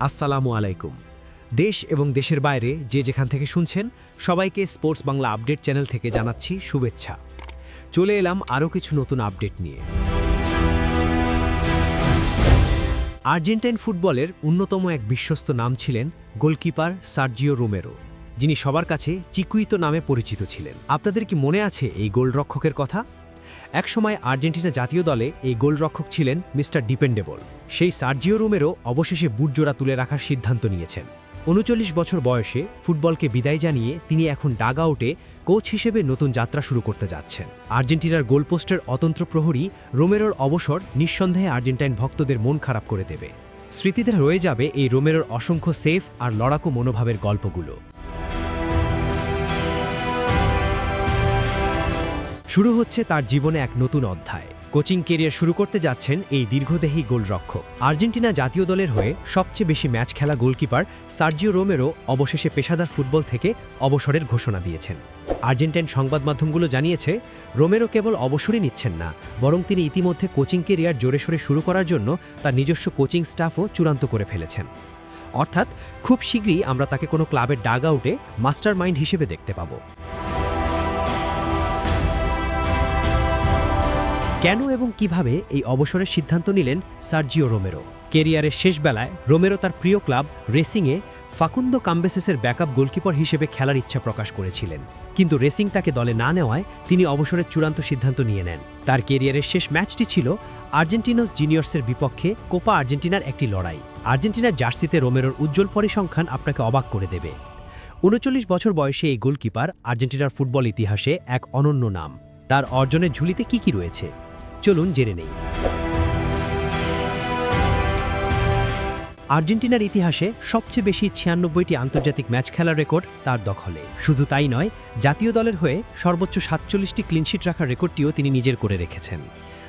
আসসালামু আলাইকুম। দেশ এবং দেশের বাইরে যে যেখান থেকে শুনছেন সবাইকে স্পোর্টস বাংলা আপডেট চ্যানেল থেকে জানাচ্ছি শুভেচ্ছা। চলে এলাম আরও কিছু নতুন আপডেট নিয়ে। আর্জেন্টাইন ফুটবলের অন্যতম এক বিশ্বস্ত নাম ছিলেন গোলকিপার সার্জিও রোমেরো, যিনি সবার কাছে চিকুইতো নামে পরিচিত ছিলেন। আপনাদের কি মনে আছে এই গোলরক্ষকের কথা? একসময় আর্জেন্টিনা জাতীয় দলে এই গোলরক্ষক ছিলেন মিস্টার ডিপেন্ডেবল। সেই সার্জিও রোমেরো অবশেষে বুটজোড়া তুলে রাখার সিদ্ধান্ত নিয়েছেন। ৩৯ বছর বয়সে ফুটবলকে বিদায় জানিয়ে তিনি এখন ডাগ আউটে কোচ হিসেবে নতুন যাত্রা শুরু করতে যাচ্ছেন। আর্জেন্টিনার গোলপোস্টের অতন্ত্র প্রহরী রোমেরোর অবসর নিঃসন্দেহে আর্জেন্টাইন ভক্তদের মন খারাপ করে দেবে। স্মৃতিতে রয়ে যাবে এই রোমেরোর অসংখ্য সেফ আর লড়াকু মনোভাবের গল্পগুলো। শুরু হচ্ছে তার জীবনে এক নতুন অধ্যায়। কোচিং কেরিয়ার শুরু করতে যাচ্ছেন এই দীর্ঘদেহী গোলরক্ষক। আর্জেন্টিনা জাতীয় দলের হয়ে সবচেয়ে বেশি ম্যাচ খেলা গোলকিপার সার্জিও রোমেরো অবশেষে পেশাদার ফুটবল থেকে অবসরের ঘোষণা দিয়েছেন। আর্জেন্টাইন সংবাদ মাধ্যমগুলো জানিয়েছে, রোমেরো কেবল অবসরই নিচ্ছেন না, বরং তিনি ইতিমধ্যে কোচিং কেরিয়ার জোরেশোরে শুরু করার জন্য তার নিজস্ব কোচিং স্টাফও চূড়ান্ত করে ফেলেছেন। অর্থাৎ খুব শীঘ্রই আমরা তাকে কোনো ক্লাবের ডাগ আউটে মাস্টার মাইন্ড হিসেবে দেখতে পাব। কেন এবং কিভাবে এই অবসরের সিদ্ধান্ত নিলেন সার্জিও রোমেরো? কেরিয়ারের শেষ বেলায় রোমেরো তার প্রিয় ক্লাব রেসিংয়ে ফাকুন্দো কাম্বেসেসের ব্যাকআপ গোলকিপার হিসেবে খেলার ইচ্ছা প্রকাশ করেছিলেন, কিন্তু রেসিং তাকে দলে না নেওয়ায় তিনি অবসরের চূড়ান্ত সিদ্ধান্ত নিয়ে নেন। তার কেরিয়ারের শেষ ম্যাচটি ছিল আর্জেন্টিনোস জুনিয়র্সের বিপক্ষে কোপা আর্জেন্টিনার একটি লড়াই। আর্জেন্টিনার জার্সিতে রোমেরোর উজ্জ্বল পরিসংখ্যান আপনাকে অবাক করে দেবে। ৩৯ বছর বয়সে এই গোলকিপার আর্জেন্টিনার ফুটবল ইতিহাসে এক অনন্য নাম। তার অর্জনের ঝুলিতে কি রয়েছে চলুন জেনে নেই। আর্জেন্টিনার ইতিহাসে সবচেয়ে বেশি ৯৬টি আন্তর্জাতিক ম্যাচ খেলার রেকর্ড তার দখলে। শুধু তাই নয়, জাতীয় দলের হয়ে সর্বোচ্চ ৪৭টি ক্লিনশিট রাখার রেকর্ডটিও তিনি নিজের করে রেখেছেন।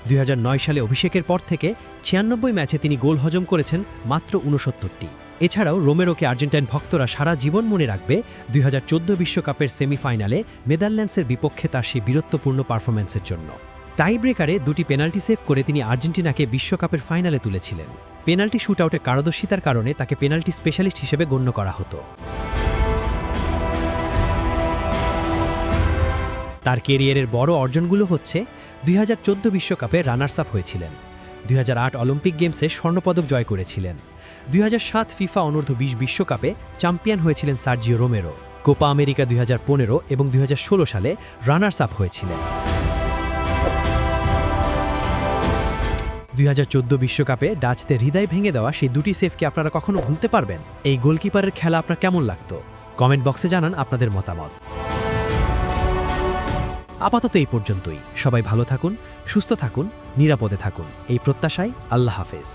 ২০০৯ সালে অভিষেকের পর থেকে ৯৬ ম্যাচে তিনি গোল হজম করেছেন মাত্র ৬৯টি। এছাড়াও রোমেরোকে আর্জেন্টাইন ভক্তরা সারা জীবন মনে রাখবে ২০১৪ বিশ্বকাপের সেমিফাইনালে নেদারল্যান্ডসের বিপক্ষে তার সেই বীরত্বপূর্ণ পারফরম্যান্সের জন্য। টাই ব্রেকারে দুটি পেনাল্টি সেভ করে তিনি আর্জেন্টিনাকে বিশ্বকাপের ফাইনালে তুলেছিলেন। পেনাল্টি শুটআউটে কার্যদর্শিতার কারণে তাকে পেনাল্টি স্পেশালিস্ট হিসেবে গণ্য করা হতো। তার কেরিয়ারের বড় অর্জনগুলো হচ্ছে ২০১৪ বিশ্বকাপে রানার্স আপ হয়েছিলেন, ২০০৮ অলিম্পিক গেমসে স্বর্ণপদক জয় করেছিলেন, ২০০৭ ফিফা অনূর্ধ্ব ২০ বিশ্বকাপে চ্যাম্পিয়ন হয়েছিলেন সার্জিও রোমেরো, কোপা আমেরিকা ২০১৫ এবং ২০১৬ সালে রানার্স আপ হয়েছিলেন। ২০১৪ বিশ্বকাপে ডাচদের হৃদয় ভেঙে দেওয়া সেই দুটি সেভকে আপনারা কখনো ভুলতে পারবেন? এই গোলকিপারের খেলা আপনার কেমন লাগতো? কমেন্ট বক্সে জানান আপনাদের মতামত। আপাতত এই পর্যন্তই। সবাই ভালো থাকুন, সুস্থ থাকুন, নিরাপদে থাকুন, এই প্রত্যাশায় আল্লাহ হাফেজ।